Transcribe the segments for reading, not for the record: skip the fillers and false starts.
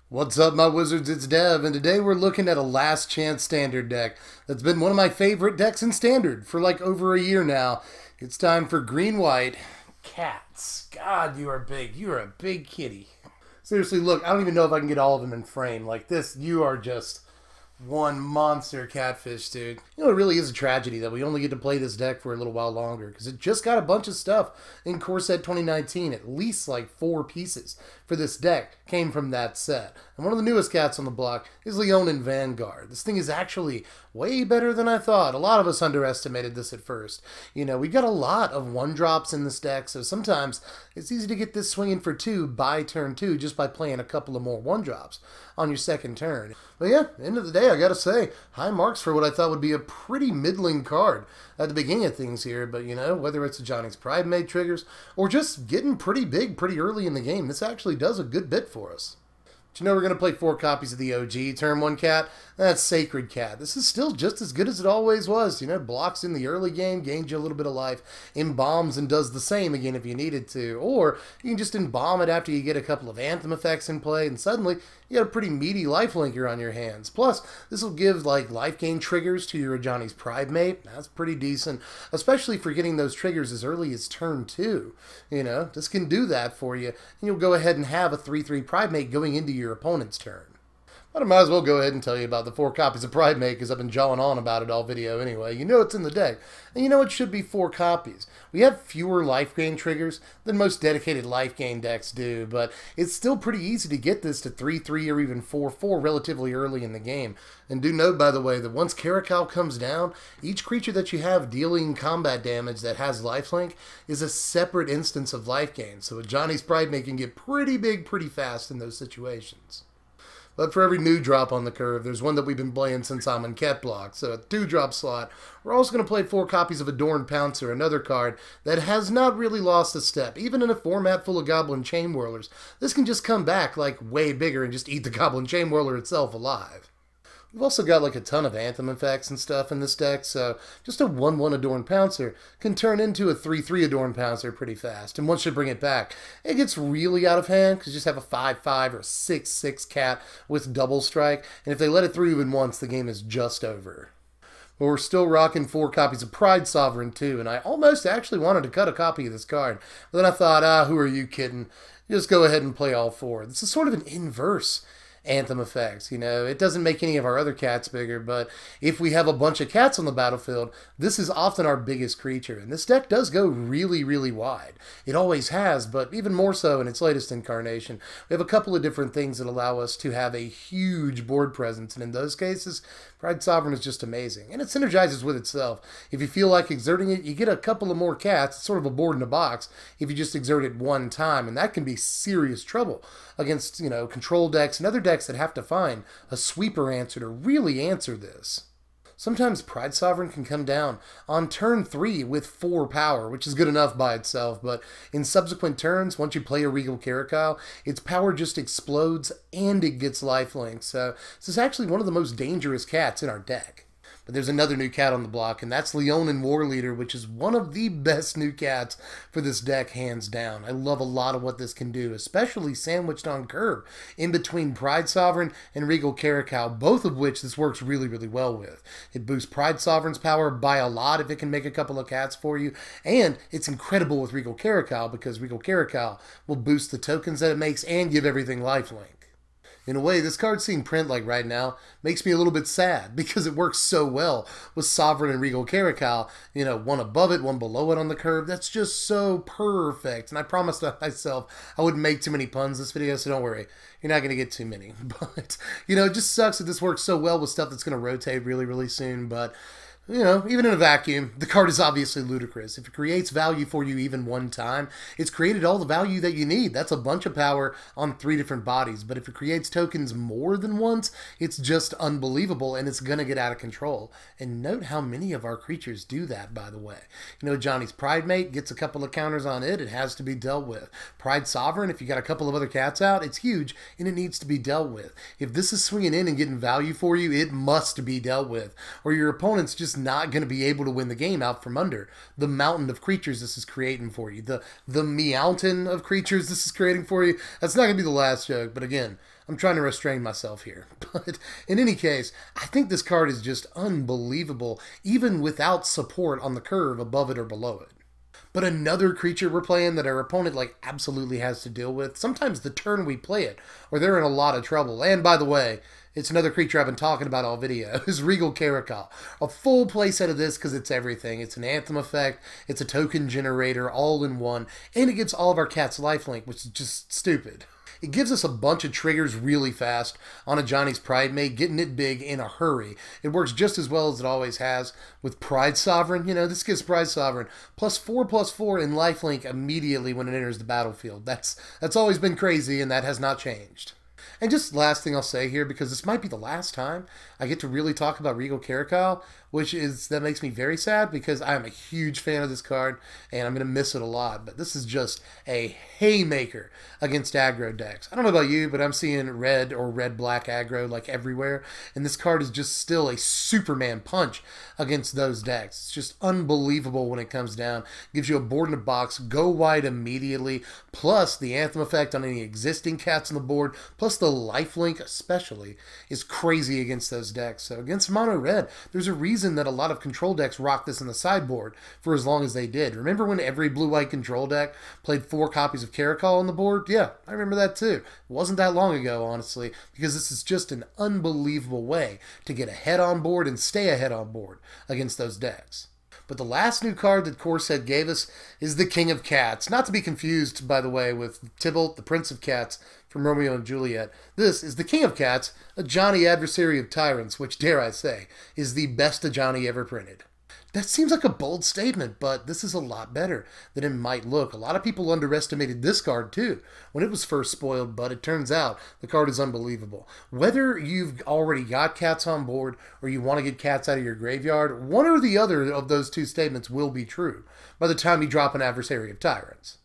What's up, my wizards? It's Dev, and today we're looking at a last chance standard deck that's been one of my favorite decks in standard for like over a year now. It's time for green-white cats. God, you are big. You are a big kitty. Seriously, look, I don't even know if I can get all of them in frame. Like this, you are just one monster catfish, dude. You know, it really is a tragedy that we only get to play this deck for a little while longer, because it just got a bunch of stuff in Core Set 2019. At least like 4 pieces for this deck came from that set. And one of the newest cats on the block is Leona in Vanguard. This thing is actually way better than I thought. A lot of us underestimated this at first. You know, we got a lot of 1-drops in this deck, so sometimes it's easy to get this swinging for 2 by turn 2 just by playing a couple of more 1-drops on your second turn. But yeah, end of the day, I gotta say, high marks for what I thought would be a pretty middling card at the beginning of things here. But you know, whether it's the Johnny's Pride-made triggers or just getting pretty big pretty early in the game, this actually does a good bit for us. But you know, we're going to play 4 copies of the OG Turn 1 cat. That's Sacred Cat. This is still just as good as it always was. You know, blocks in the early game, gains you a little bit of life, embalms and does the same again if you needed to. Or you can just embalm it after you get a couple of Anthem effects in play, and suddenly you got a pretty meaty lifelinker on your hands. Plus, this will give like life gain triggers to your Johnny's Pride mate. That's pretty decent, especially for getting those triggers as early as turn 2. You know, this can do that for you, and you'll go ahead and have a 3/3 Pride mate going into your opponent's turn. But I might as well go ahead and tell you about the 4 copies of Pride Mate, because I've been jawing on about it all video anyway. You know it's in the deck, and you know it should be 4 copies. We have fewer life gain triggers than most dedicated life gain decks do, but it's still pretty easy to get this to 3/3 or even 4/4 relatively early in the game. And do note, by the way, that once Caracalla comes down, each creature that you have dealing combat damage that has lifelink is a separate instance of life gain, so a Johnny's Pride Mate can get pretty big pretty fast in those situations. But for every new drop on the curve, there's one that we've been playing since I'm in Cat Block. So at 2-drop slot, we're also going to play 4 copies of Adorned Pouncer, another card that has not really lost a step. Even in a format full of Goblin Chain Whirlers, this can just come back like way bigger and just eat the Goblin Chain Whirler itself alive. We've also got like a ton of Anthem effects and stuff in this deck, so just a 1/1 Adorned Pouncer can turn into a 3/3 Adorned Pouncer pretty fast. And once you bring it back, it gets really out of hand, because you just have a 5/5 or 6/6 cat with double strike, and if they let it through even once, the game is just over. But we're still rocking 4 copies of Pride Sovereign too, and I almost actually wanted to cut a copy of this card, but then I thought, who are you kidding? Just go ahead and play all 4. This is sort of an inverse Anthem effects. You know, it doesn't make any of our other cats bigger, but if we have a bunch of cats on the battlefield, this is often our biggest creature, and this deck does go really, really wide. It always has, but even more so in its latest incarnation. We have a couple of different things that allow us to have a huge board presence, and in those cases, Pride Sovereign is just amazing, and it synergizes with itself. If you feel like exerting it, you get a couple of more cats. It's sort of a board in a box if you just exert it one time, and that can be serious trouble against, you know, control decks and other decks that have to find a sweeper answer to really answer this. Sometimes Pride Sovereign can come down on turn 3 with 4 power, which is good enough by itself, but in subsequent turns, once you play a Regal Caracalla, its power just explodes and it gets lifelink, so this is actually one of the most dangerous cats in our deck. But there's another new cat on the block, and that's Leona in War Leader, which is one of the best new cats for this deck, hands down. I love a lot of what this can do, especially sandwiched on curve in between Pride Sovereign and Regal Caracalla, both of which this works really, really well with. It boosts Pride Sovereign's power by a lot if it can make a couple of cats for you, and it's incredible with Regal Caracalla because Regal Caracalla will boost the tokens that it makes and give everything lifelink. In a way, this card seeing print like right now makes me a little bit sad, because it works so well with Sovereign and Regal Caracalla. You know, one above it, one below it on the curve. That's just so perfect. And I promised myself I wouldn't make too many puns this video, so don't worry. You're not going to get too many. But, you know, it just sucks that this works so well with stuff that's going to rotate really, really soon. But you know, even in a vacuum, the card is obviously ludicrous. If it creates value for you even one time, it's created all the value that you need. That's a bunch of power on 3 different bodies. But if it creates tokens more than once, it's just unbelievable, and it's going to get out of control. And note how many of our creatures do that, by the way. You know, Johnny's Pride Mate gets a couple of counters on it. It has to be dealt with. Pride Sovereign, if you got a couple of other cats out, it's huge, and it needs to be dealt with. If this is swinging in and getting value for you, it must be dealt with, or your opponent's just not going to be able to win the game out from under the mountain of creatures this is creating for you. The mountain of creatures this is creating for you. That's not going to be the last joke, but again, I'm trying to restrain myself here. But in any case, I think this card is just unbelievable, even without support on the curve above it or below it. But another creature we're playing that our opponent absolutely has to deal with, sometimes the turn we play it, or they're in a lot of trouble. And by the way, it's another creature I've been talking about all video, is Regal Caracalla. A full playset of this because it's everything. It's an Anthem effect, it's a token generator, all in one, and it gives all of our cats lifelink, which is just stupid. It gives us a bunch of triggers really fast on a Johnny's Pridemate, getting it big in a hurry. It works just as well as it always has with Pride Sovereign. You know, this gives Pride Sovereign +4/+4 in lifelink immediately when it enters the battlefield. That's always been crazy, and that has not changed. And just last thing I'll say here, because this might be the last time I get to really talk about Regal Caracalla, that makes me very sad because I'm a huge fan of this card and I'm going to miss it a lot. But this is just a haymaker against aggro decks. I don't know about you, but I'm seeing red or red-black aggro everywhere. And this card is just still a Superman punch against those decks. It's just unbelievable when it comes down. Gives you a board in a box, go wide immediately, plus the Anthem effect on any existing cats on the board, plus the lifelink especially is crazy against those decks. So against mono red, there's a reason that a lot of control decks rocked this in the sideboard for as long as they did. Remember when every blue-white control deck played 4 copies of Caracalla on the board? Yeah, I remember that too. It wasn't that long ago, honestly, because this is just an unbelievable way to get ahead on board and stay ahead on board against those decks. But the last new card that Core Set gave us is the King of Cats. Not to be confused, by the way, with Tybalt, the Prince of Cats from Romeo and Juliet. This is the King of Cats, a Johnny Adversary of Tyrants, which, dare I say, is the best a Johnny ever printed. That seems like a bold statement, but this is a lot better than it might look. A lot of people underestimated this card, too, when it was first spoiled, but it turns out the card is unbelievable. Whether you've already got cats on board or you want to get cats out of your graveyard, one or the other of those two statements will be true by the time you drop an Adversary of Tyrants.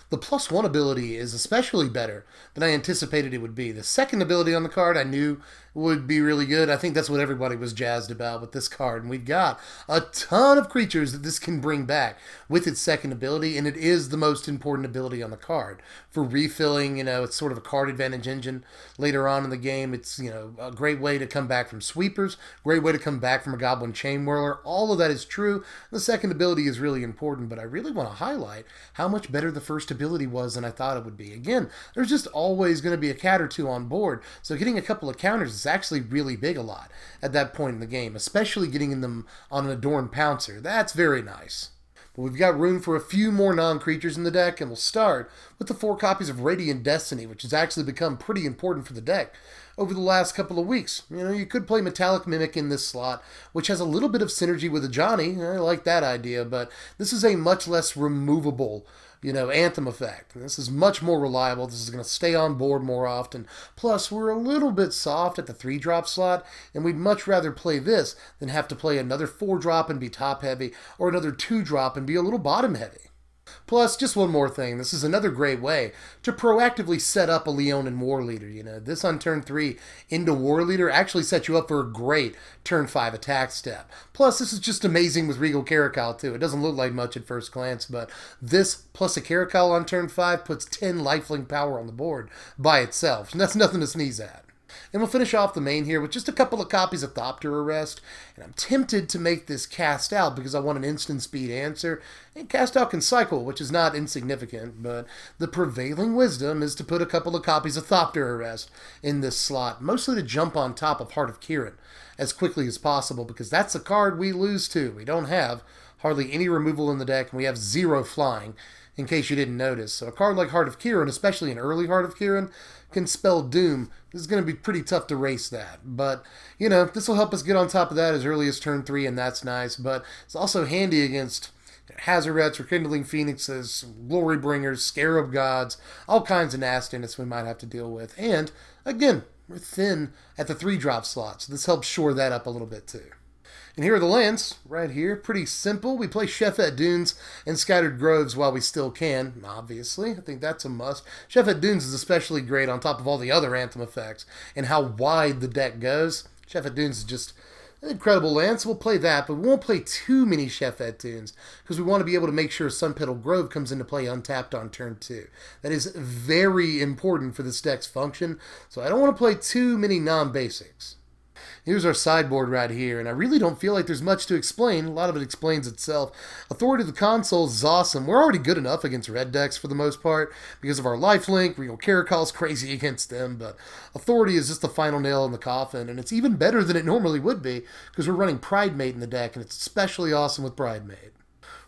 The +1 ability is especially better than I anticipated it would be. The second ability on the card I knew would be really good. I think that's what everybody was jazzed about with this card. And we've got a ton of creatures that this can bring back with its second ability, and it is the most important ability on the card. For refilling, it's sort of a card advantage engine later on in the game. It's, a great way to come back from sweepers, great way to come back from a Goblin Chain Whirler. All of that is true. The second ability is really important, but I really want to highlight how much better the first ability was than I thought it would be. Again, there's just always going to be a cat or two on board, so getting a couple of counters is actually really big a lot at that point in the game, especially getting them on an Adorned Pouncer. That's very nice. But we've got room for a few more non-creatures in the deck, and we'll start with the 4 copies of Radiant Destiny, which has actually become pretty important for the deck over the last couple of weeks. You could play Metallic Mimic in this slot, which has a little bit of synergy with a Johnny. I like that idea, but this is a much less removable Anthem effect. This is much more reliable. This is going to stay on board more often. Plus, we're a little bit soft at the 3-drop slot, and we'd much rather play this than have to play another 4-drop and be top-heavy, or another 2-drop and be a little bottom-heavy. Plus, just one more thing, this is another great way to proactively set up a Leonan War Leader. This on turn 3 into War Leader actually sets you up for a great turn 5 attack step. Plus, this is just amazing with Regal Caracalla too. It doesn't look like much at first glance, but this plus a Caracalla on turn 5 puts 10 lifelink power on the board by itself, and that's nothing to sneeze at. And we'll finish off the main here with just a couple of copies of Thopter Arrest. And I'm tempted to make this Cast Out because I want an instant speed answer. And Cast Out can cycle, which is not insignificant, but the prevailing wisdom is to put a couple of copies of Thopter Arrest in this slot, mostly to jump on top of Heart of Kiran as quickly as possible, because that's a card we lose to. We don't have hardly any removal in the deck, and we have 0 flying, in case you didn't notice. So a card like Heart of Kiran, especially an early Heart of Kiran, can spell doom. This is going to be pretty tough to race that. But, this will help us get on top of that as early as turn 3, and that's nice. But it's also handy against Hazarets, Rekindling Phoenixes, Glory Bringers, Scarab Gods, all kinds of nastiness we might have to deal with. And, again, we're thin at the 3-drop slot, so this helps shore that up a little bit too. And here are the lands, right here. Pretty simple. We play Shefet Dunes and Scattered Groves while we still can, obviously. I think that's a must. Shefet Dunes is especially great on top of all the other Anthem effects and how wide the deck goes. Shefet Dunes is just Incredible Lance, we'll play that, but we won't play too many Chef-Ed tunes, because we want to be able to make sure Sun Petal Grove comes into play untapped on turn 2. That is very important for this deck's function, so I don't want to play too many non-basics. Here's our sideboard right here, and I really don't feel like there's much to explain. A lot of it explains itself. Authority of the Console is awesome. We're already good enough against red decks for the most part because of our lifelink. Regal Caracall's crazy against them, but Authority is just the final nail in the coffin, and it's even better than it normally would be because we're running Pridemate in the deck, and it's especially awesome with Pridemate.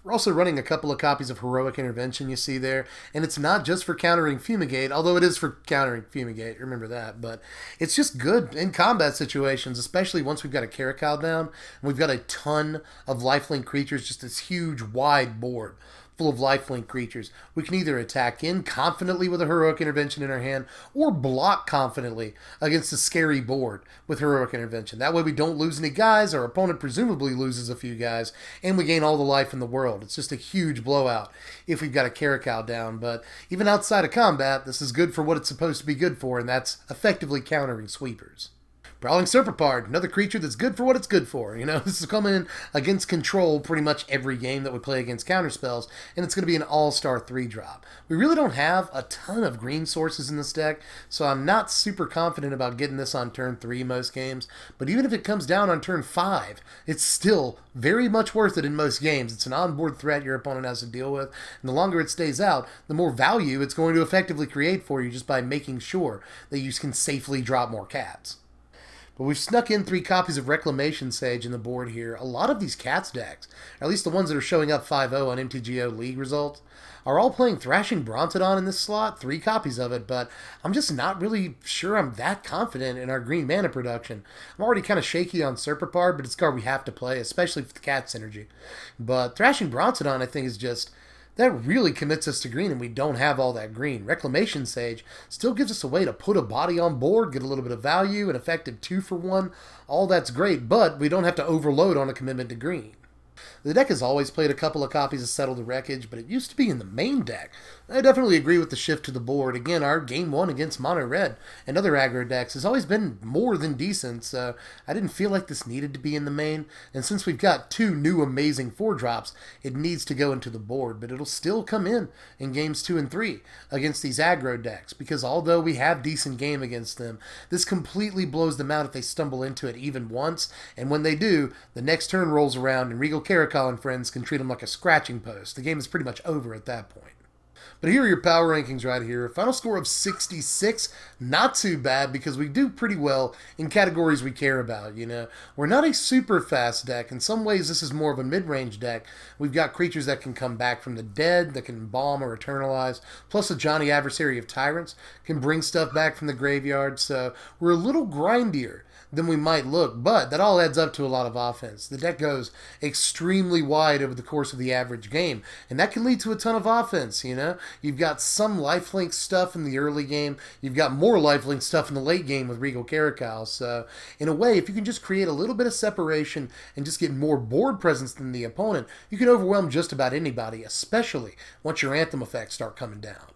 We're also running a couple of copies of Heroic Intervention you see there, and it's not just for countering Fumigate, although it is for countering Fumigate, remember that, but it's just good in combat situations, especially once we've got a Caracal down, and we've got a ton of lifelink creatures, just this huge, wide board full of lifelink creatures. We can either attack in confidently with a Heroic Intervention in our hand, or block confidently against a scary board with Heroic Intervention. That way we don't lose any guys, our opponent presumably loses a few guys, and we gain all the life in the world. It's just a huge blowout if we've got a Caracal down, but even outside of combat, this is good for what it's supposed to be good for, and that's effectively countering sweepers. Prowling Serpapard, another creature that's good for what it's good for. You know, this is coming in against control pretty much every game that we play against counterspells, and it's going to be an all-star 3-drop. We really don't have a ton of green sources in this deck, so I'm not super confident about getting this on turn 3 most games, but even if it comes down on turn 5, it's still very much worth it in most games. It's an onboard threat your opponent has to deal with, and the longer it stays out, the more value it's going to effectively create for you just by making sure that you can safely drop more cats. But we've snuck in 3 copies of Reclamation Sage in the board here. A lot of these Cats decks, or at least the ones that are showing up 5-0 on MTGO League results, are all playing Thrashing Brontodon in this slot, 3 copies of it, but I'm just not really sure I'm that confident in our green mana production. I'm already kind of shaky on Serpapard, but it's a card we have to play, especially with the Cat synergy. But Thrashing Brontodon, I think, is just... that really commits us to green, and we don't have all that green. Reclamation Sage still gives us a way to put a body on board, get a little bit of value, an effective 2-for-1. All that's great, but we don't have to overload on a commitment to green. The deck has always played a couple of copies of Settle the Wreckage, but it used to be in the main deck. I definitely agree with the shift to the board. Again, our Game 1 against Mono Red and other aggro decks has always been more than decent, so I didn't feel like this needed to be in the main. And since we've got 2 new amazing 4-drops, it needs to go into the board, but it'll still come in Games 2 and 3 against these aggro decks, because although we have decent game against them, this completely blows them out if they stumble into it even once, and when they do, the next turn rolls around and Regal Caracalla and friends can treat them like a scratching post. The game is pretty much over at that point. But here are your power rankings right here. Final score of 66, not too bad because we do pretty well in categories we care about, you know. We're not a super fast deck. In some ways, this is more of a mid-range deck. We've got creatures that can come back from the dead, that can embalm or eternalize, plus a Johnny Adversary of Tyrants can bring stuff back from the graveyard, so we're a little grindier than we might look, but that all adds up to a lot of offense. The deck goes extremely wide over the course of the average game, and that can lead to a ton of offense, you know? You've got some lifelink stuff in the early game, you've got more lifelink stuff in the late game with Regal Caracalla, so in a way, if you can just create a little bit of separation and just get more board presence than the opponent, you can overwhelm just about anybody, especially once your Anthem effects start coming down.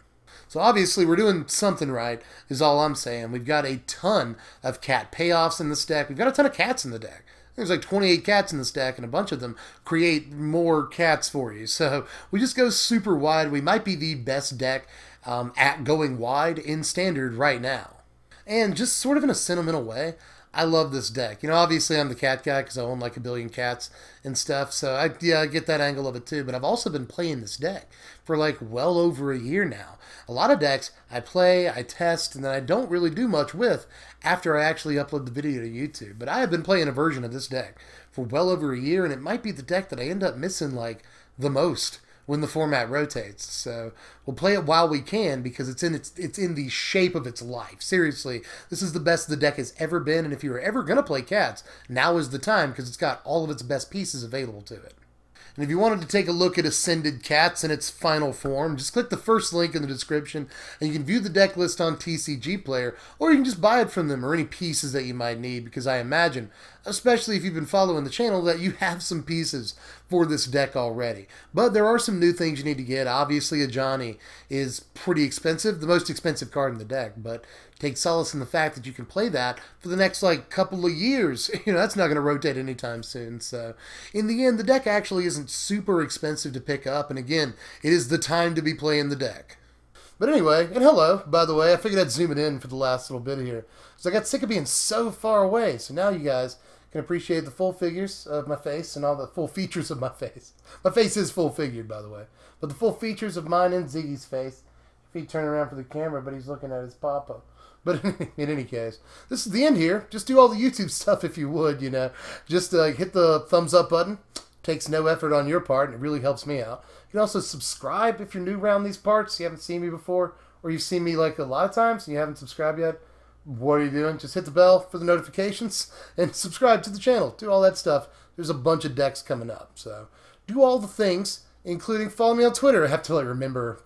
So obviously we're doing something right, is all I'm saying. We've got a ton of cat payoffs in this deck. We've got a ton of cats in the deck. There's like 28 cats in this deck, and a bunch of them create more cats for you. So we just go super wide. We might be the best deck at going wide in Standard right now. And just sort of in a sentimental way, I love this deck. You know, obviously I'm the cat guy because I own like a billion cats and stuff. So I get that angle of it too. But I've also been playing this deck for like well over a year now. A lot of decks I play, I test, and then I don't really do much with after I actually upload the video to YouTube. But I have been playing a version of this deck for well over a year, and it might be the deck that I end up missing like the most when the format rotates. So we'll play it while we can because it's in the shape of its life. Seriously, this is the best the deck has ever been, and if you're ever going to play cats, now is the time because it's got all of its best pieces available to it. And if you wanted to take a look at Ascended Cats in its final form, just click the first link in the description, and you can view the deck list on TCG Player, or you can just buy it from them, or any pieces that you might need, because I imagine, especially if you've been following the channel, that you have some pieces for this deck already. But there are some new things you need to get. Obviously, a Johnny is pretty expensive, the most expensive card in the deck, but take solace in the fact that you can play that for the next like couple of years. That's not going to rotate anytime soon. So in the end, the deck actually isn't super expensive to pick up. And again, it is the time to be playing the deck. But anyway, and hello, by the way, I figured I'd zoom it in for the last little bit here. So I got sick of being so far away. So now you guys can appreciate the full figures of my face and all the full features of my face. My face is full figured, by the way. But the full features of mine and Ziggy's face. If he turned around for the camera, but he's looking at his papa. But in any case, this is the end here. Just do all the YouTube stuff if you would, Just hit the thumbs up button. Takes no effort on your part, and it really helps me out. You can also subscribe if you're new around these parts. You haven't seen me before, or you've seen me like a lot of times and you haven't subscribed yet. What are you doing? Just hit the bell for the notifications and subscribe to the channel. Do all that stuff. There's a bunch of decks coming up. So do all the things, including follow me on Twitter. I have to remember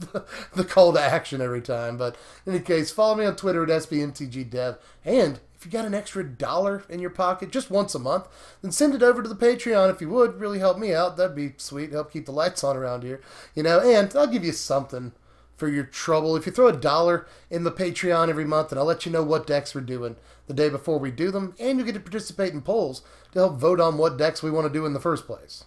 the call to action every time. But in any case, follow me on Twitter at SBMTGDev. And if you got an extra $1 in your pocket just once a month, then send it over to the Patreon if you would. Really help me out. That'd be sweet. Help keep the lights on around here. And I'll give you something for your trouble. If you throw $1 in the Patreon every month, and I'll let you know what decks we're doing the day before we do them, and you get to participate in polls to help vote on what decks we want to do in the first place.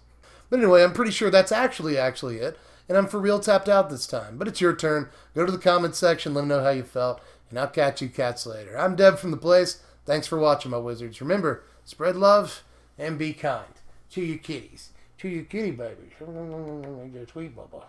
But anyway, I'm pretty sure that's actually it, and I'm for real tapped out this time. But it's your turn. Go to the comments section, let me know how you felt, and I'll catch you cats later. I'm Deb from The Place. Thanks for watching, my wizards. Remember, spread love and be kind to your kitties. To your kitty babies. Sweet bubba.